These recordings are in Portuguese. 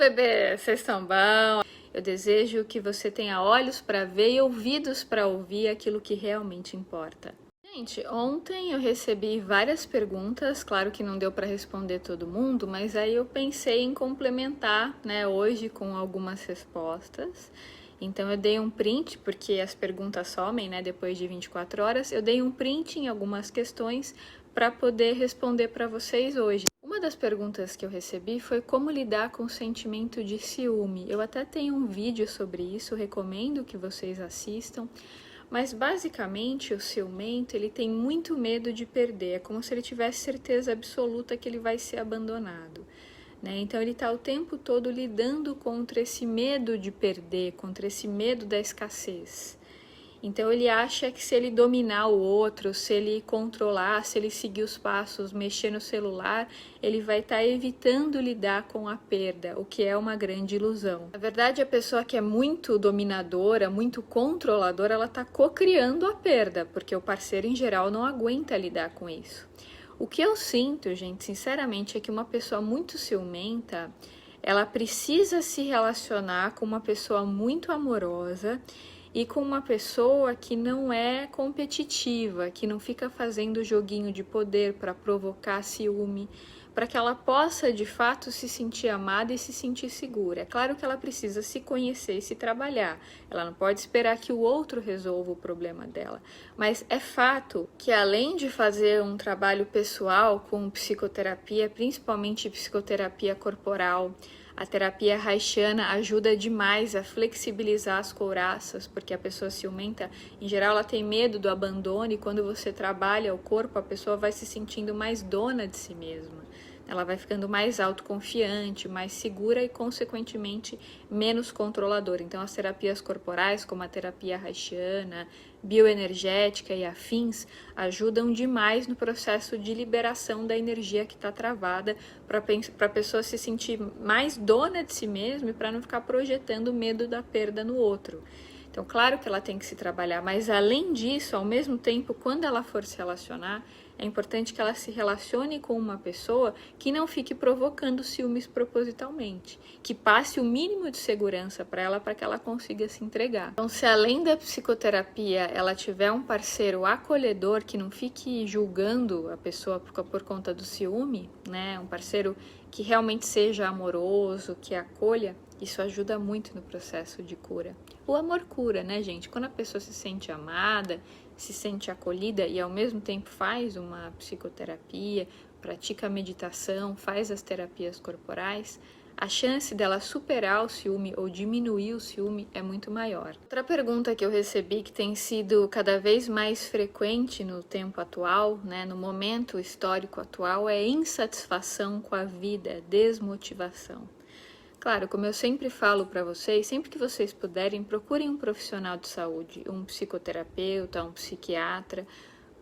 bebê, vocês estão bom? Eu desejo que você tenha olhos para ver e ouvidos para ouvir aquilo que realmente importa. Gente, ontem eu recebi várias perguntas, claro que não deu para responder todo mundo, mas aí eu pensei em complementar, né, hoje com algumas respostas. Então eu dei um print, porque as perguntas somem, né, depois de 24 horas, eu dei um print em algumas questões para poder responder para vocês hoje. Uma das perguntas que eu recebi foi como lidar com o sentimento de ciúme. Eu até tenho um vídeo sobre isso, recomendo que vocês assistam. Mas basicamente o ciumento, ele tem muito medo de perder, é como se ele tivesse certeza absoluta que ele vai ser abandonado, né? Então ele está o tempo todo lidando contra esse medo de perder, contra esse medo da escassez. Então ele acha que se ele dominar o outro, se ele controlar, se ele seguir os passos, mexer no celular, ele vai estar evitando lidar com a perda, o que é uma grande ilusão. Na verdade, a pessoa que é muito dominadora, muito controladora, ela está co-criando a perda, porque o parceiro em geral não aguenta lidar com isso. O que eu sinto, gente, sinceramente, é que uma pessoa muito ciumenta, ela precisa se relacionar com uma pessoa muito amorosa e com uma pessoa que não é competitiva, que não fica fazendo joguinho de poder para provocar ciúme, para que ela possa de fato se sentir amada e se sentir segura. É claro que ela precisa se conhecer e se trabalhar, ela não pode esperar que o outro resolva o problema dela, mas é fato que além de fazer um trabalho pessoal com psicoterapia, principalmente psicoterapia corporal, a terapia haitiana ajuda demais a flexibilizar as couraças, porque a pessoa ciumenta, em geral, ela tem medo do abandono e quando você trabalha o corpo, a pessoa vai se sentindo mais dona de si mesma. Ela vai ficando mais autoconfiante, mais segura e, consequentemente, menos controladora. Então, as terapias corporais, como a terapia haitiana, bioenergética e afins, ajudam demais no processo de liberação da energia que está travada para a pessoa se sentir mais dona de si mesma e para não ficar projetando o medo da perda no outro. Então, claro que ela tem que se trabalhar, mas além disso, ao mesmo tempo, quando ela for se relacionar, é importante que ela se relacione com uma pessoa que não fique provocando ciúmes propositalmente, que passe o mínimo de segurança para ela para que ela consiga se entregar. Então, se além da psicoterapia ela tiver um parceiro acolhedor que não fique julgando a pessoa por conta do ciúme, né, um parceiro que realmente seja amoroso, que acolha, isso ajuda muito no processo de cura. O amor cura, né, gente? Quando a pessoa se sente amada, se sente acolhida e ao mesmo tempo faz uma psicoterapia, pratica meditação, faz as terapias corporais, a chance dela superar o ciúme ou diminuir o ciúme é muito maior. Outra pergunta que eu recebi que tem sido cada vez mais frequente no tempo atual, né, no momento histórico atual, é insatisfação com a vida, desmotivação. Claro, como eu sempre falo para vocês, sempre que vocês puderem, procurem um profissional de saúde, um psicoterapeuta, um psiquiatra,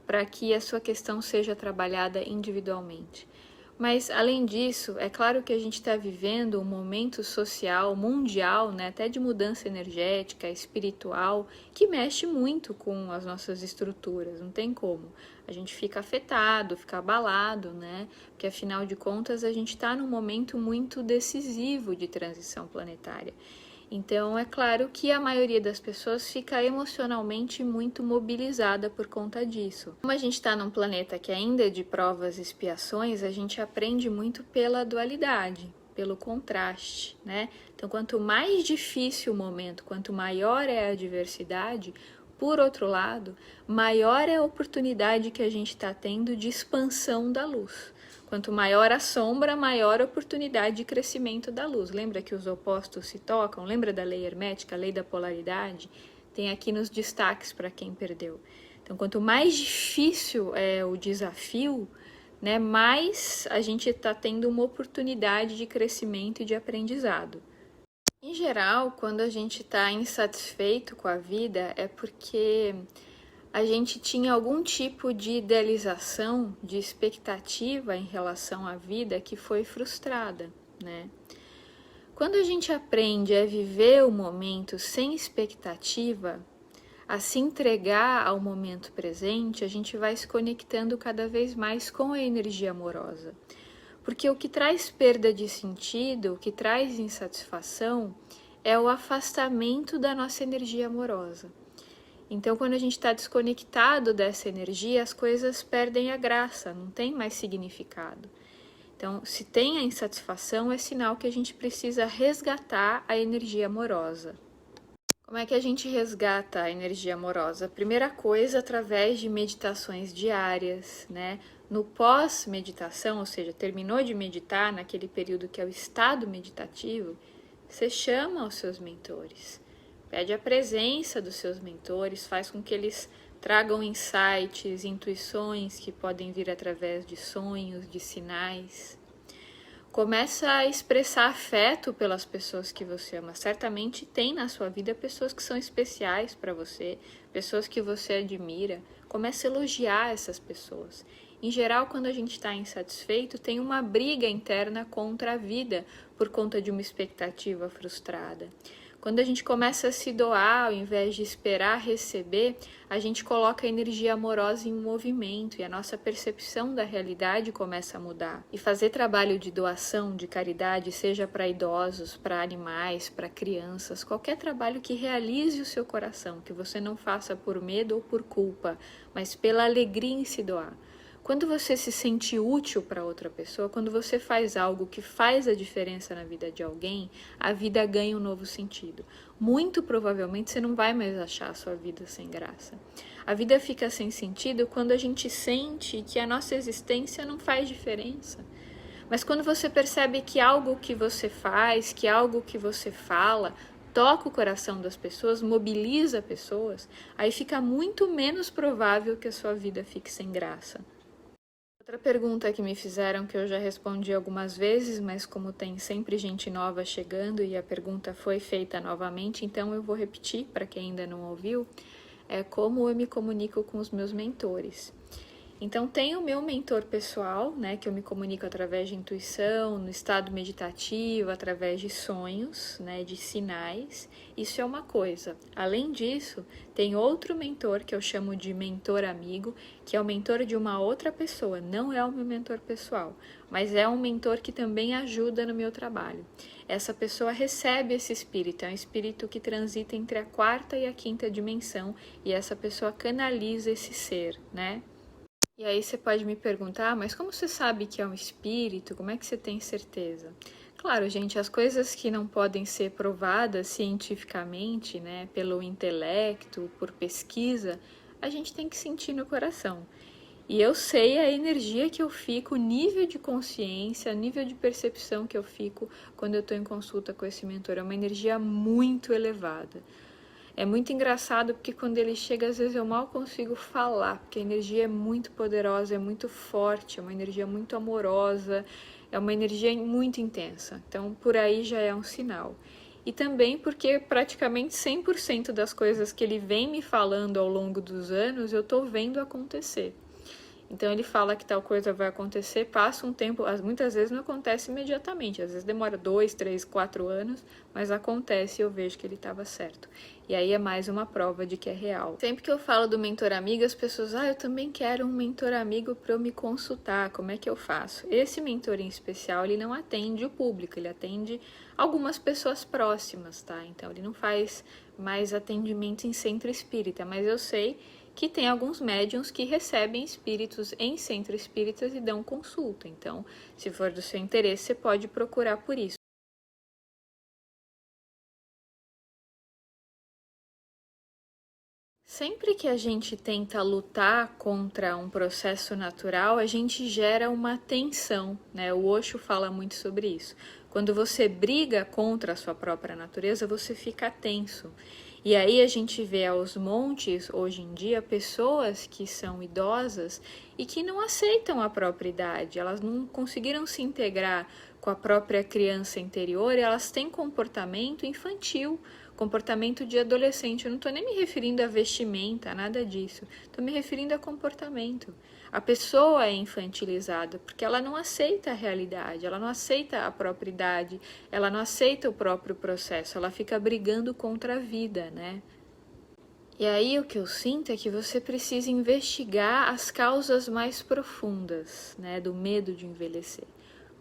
para que a sua questão seja trabalhada individualmente. Mas, além disso, é claro que a gente está vivendo um momento social, mundial, né, até de mudança energética, espiritual, que mexe muito com as nossas estruturas, não tem como. A gente fica afetado, fica abalado, né? Porque, afinal de contas, a gente está num momento muito decisivo de transição planetária. Então, é claro que a maioria das pessoas fica emocionalmente muito mobilizada por conta disso. Como a gente está num planeta que ainda é de provas e expiações, a gente aprende muito pela dualidade, pelo contraste, né? Então, quanto mais difícil o momento, quanto maior é a adversidade, por outro lado, maior é a oportunidade que a gente está tendo de expansão da luz. Quanto maior a sombra, maior a oportunidade de crescimento da luz. Lembra que os opostos se tocam? Lembra da lei hermética, a lei da polaridade? Tem aqui nos destaques para quem perdeu. Então, quanto mais difícil é o desafio, né, mais a gente está tendo uma oportunidade de crescimento e de aprendizado. Em geral, quando a gente está insatisfeito com a vida, é porque a gente tinha algum tipo de idealização, de expectativa em relação à vida que foi frustrada, né? Quando a gente aprende a viver o momento sem expectativa, a se entregar ao momento presente, a gente vai se conectando cada vez mais com a energia amorosa. Porque o que traz perda de sentido, o que traz insatisfação, é o afastamento da nossa energia amorosa. Então, quando a gente está desconectado dessa energia, as coisas perdem a graça, não tem mais significado. Então, se tem a insatisfação, é sinal que a gente precisa resgatar a energia amorosa. Como é que a gente resgata a energia amorosa? Primeira coisa, através de meditações diárias, né? No pós-meditação, ou seja, terminou de meditar, naquele período que é o estado meditativo, você chama os seus mentores. Pede a presença dos seus mentores, faz com que eles tragam insights, intuições que podem vir através de sonhos, de sinais. Começa a expressar afeto pelas pessoas que você ama. Certamente tem na sua vida pessoas que são especiais para você, pessoas que você admira. Comece a elogiar essas pessoas. Em geral, quando a gente está insatisfeito, tem uma briga interna contra a vida por conta de uma expectativa frustrada. Quando a gente começa a se doar, ao invés de esperar receber, a gente coloca a energia amorosa em movimento e a nossa percepção da realidade começa a mudar. E fazer trabalho de doação, de caridade, seja para idosos, para animais, para crianças, qualquer trabalho que realize o seu coração, que você não faça por medo ou por culpa, mas pela alegria em se doar. Quando você se sente útil para outra pessoa, quando você faz algo que faz a diferença na vida de alguém, a vida ganha um novo sentido. Muito provavelmente você não vai mais achar a sua vida sem graça. A vida fica sem sentido quando a gente sente que a nossa existência não faz diferença. Mas quando você percebe que algo que você faz, que algo que você fala, toca o coração das pessoas, mobiliza pessoas, aí fica muito menos provável que a sua vida fique sem graça. Outra pergunta que me fizeram, que eu já respondi algumas vezes, mas como tem sempre gente nova chegando e a pergunta foi feita novamente, então eu vou repetir para quem ainda não ouviu, é como eu me comunico com os meus mentores. Então, tem o meu mentor pessoal, né, que eu me comunico através de intuição, no estado meditativo, através de sonhos, né, de sinais. Isso é uma coisa. Além disso, tem outro mentor que eu chamo de mentor amigo, que é o mentor de uma outra pessoa, não é o meu mentor pessoal, mas é um mentor que também ajuda no meu trabalho. Essa pessoa recebe esse espírito, é um espírito que transita entre a quarta e a quinta dimensão, e essa pessoa canaliza esse ser, né? E aí você pode me perguntar, mas como você sabe que é um espírito? Como é que você tem certeza? Claro, gente, as coisas que não podem ser provadas cientificamente, né, pelo intelecto, por pesquisa, a gente tem que sentir no coração. E eu sei a energia que eu fico, o nível de consciência, o nível de percepção que eu fico quando eu estou em consulta com esse mentor. É uma energia muito elevada. É muito engraçado porque quando ele chega, às vezes eu mal consigo falar, porque a energia é muito poderosa, é muito forte, é uma energia muito amorosa, é uma energia muito intensa. Então, por aí já é um sinal. E também porque praticamente 100% das coisas que ele vem me falando ao longo dos anos, eu estou vendo acontecer. Então ele fala que tal coisa vai acontecer, passa um tempo, muitas vezes não acontece imediatamente, às vezes demora 2, 3, 4 anos, mas acontece e eu vejo que ele estava certo. E aí é mais uma prova de que é real. Sempre que eu falo do mentor amigo, as pessoas, eu também quero um mentor amigo para eu me consultar, como é que eu faço? Esse mentor em especial, ele não atende o público, ele atende algumas pessoas próximas, tá? Então ele não faz mais atendimento em centro espírita, mas eu sei que tem alguns médiuns que recebem espíritos em centros espíritas e dão consulta. Então, se for do seu interesse, você pode procurar por isso. Sempre que a gente tenta lutar contra um processo natural, a gente gera uma tensão, né? O Osho fala muito sobre isso. Quando você briga contra a sua própria natureza, você fica tenso. E aí a gente vê aos montes, hoje em dia, pessoas que são idosas e que não aceitam a própria idade, elas não conseguiram se integrar com a própria criança interior e elas têm comportamento infantil, comportamento de adolescente. Eu não estou nem me referindo a vestimenta, nada disso. Estou me referindo a comportamento. A pessoa é infantilizada porque ela não aceita a realidade, ela não aceita a própria idade, ela não aceita o próprio processo, ela fica brigando contra a vida, né? E aí o que eu sinto é que você precisa investigar as causas mais profundas, né, do medo de envelhecer.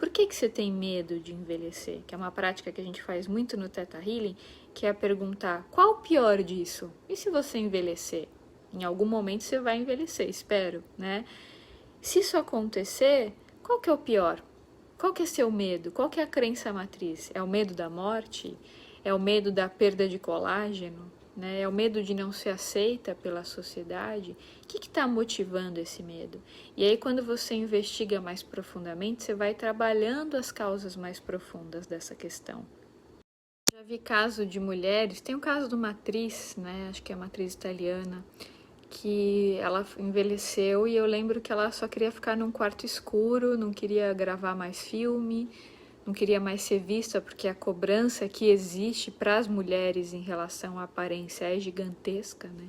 Por que você tem medo de envelhecer? Que é uma prática que a gente faz muito no Theta Healing, que é perguntar, qual o pior disso? E se você envelhecer? Em algum momento você vai envelhecer, espero, né? Se isso acontecer, qual que é o pior? Qual que é seu medo? Qual que é a crença matriz? É o medo da morte? É o medo da perda de colágeno? Né? É o medo de não ser aceita pela sociedade? O que está motivando esse medo? E aí, quando você investiga mais profundamente, você vai trabalhando as causas mais profundas dessa questão. Já vi caso de mulheres, tem o caso de uma atriz, né? Acho que é uma atriz italiana, que ela envelheceu e eu lembro que ela só queria ficar num quarto escuro, não queria gravar mais filme, não queria mais ser vista, porque a cobrança que existe para as mulheres em relação à aparência é gigantesca, né?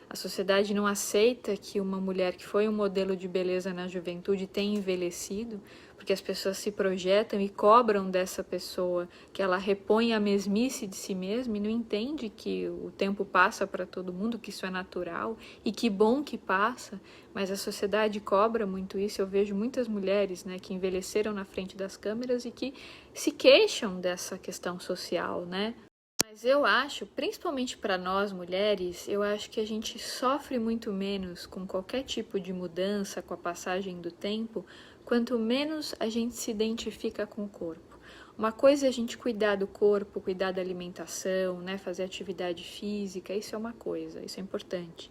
A sociedade não aceita que uma mulher que foi um modelo de beleza na juventude tenha envelhecido, porque as pessoas se projetam e cobram dessa pessoa que ela repõe a mesmice de si mesma e não entende que o tempo passa para todo mundo, que isso é natural e que bom que passa, mas a sociedade cobra muito isso. Eu vejo muitas mulheres, né, que envelheceram na frente das câmeras e que se queixam dessa questão social, né? Mas eu acho, principalmente para nós mulheres, eu acho que a gente sofre muito menos com qualquer tipo de mudança com a passagem do tempo, quanto menos a gente se identifica com o corpo. Uma coisa é a gente cuidar do corpo, cuidar da alimentação, né, fazer atividade física, isso é uma coisa, isso é importante.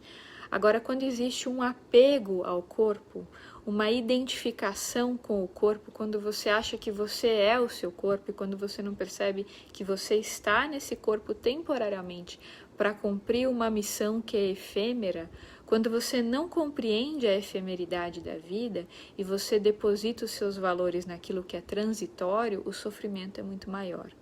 Agora, quando existe um apego ao corpo, uma identificação com o corpo, quando você acha que você é o seu corpo e quando você não percebe que você está nesse corpo temporariamente para cumprir uma missão que é efêmera, quando você não compreende a efemeridade da vida e você deposita os seus valores naquilo que é transitório, o sofrimento é muito maior.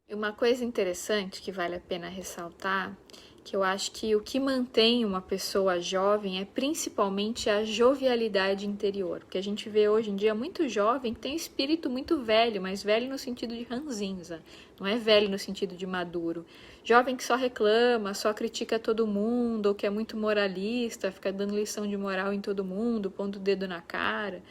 E uma coisa interessante que vale a pena ressaltar, que eu acho que o que mantém uma pessoa jovem é principalmente a jovialidade interior, porque a gente vê hoje em dia muito jovem que tem espírito muito velho, mas velho no sentido de ranzinza, não é velho no sentido de maduro. Jovem que só reclama, só critica todo mundo, ou que é muito moralista, fica dando lição de moral em todo mundo, pondo o dedo na cara.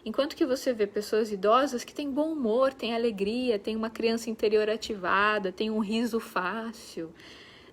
Enquanto que você vê pessoas idosas que têm bom humor, têm alegria, têm uma criança interior ativada, têm um riso fácil,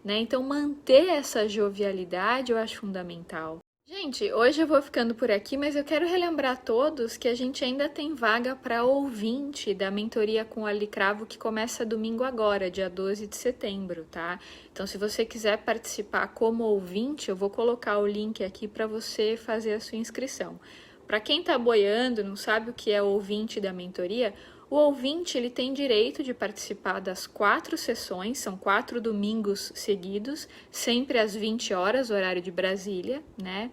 né? Então, manter essa jovialidade eu acho fundamental. Gente, hoje eu vou ficando por aqui, mas eu quero relembrar a todos que a gente ainda tem vaga para ouvinte da mentoria com Ali Cravo, que começa domingo agora, dia 12 de setembro, tá? Então, se você quiser participar como ouvinte, eu vou colocar o link aqui para você fazer a sua inscrição. Para quem está boiando, não sabe o que é ouvinte da mentoria, o ouvinte ele tem direito de participar das 4 sessões, são 4 domingos seguidos, sempre às 20 horas, horário de Brasília, né?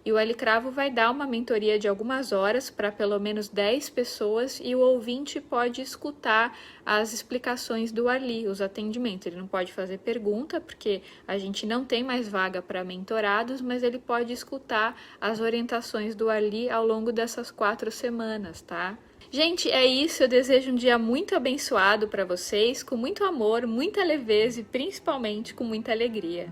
E o Ali Cravo vai dar uma mentoria de algumas horas para pelo menos 10 pessoas e o ouvinte pode escutar as explicações do Ali, os atendimentos. Ele não pode fazer pergunta, porque a gente não tem mais vaga para mentorados, mas ele pode escutar as orientações do Ali ao longo dessas 4 semanas, tá? Gente, é isso. Eu desejo um dia muito abençoado para vocês, com muito amor, muita leveza e principalmente com muita alegria.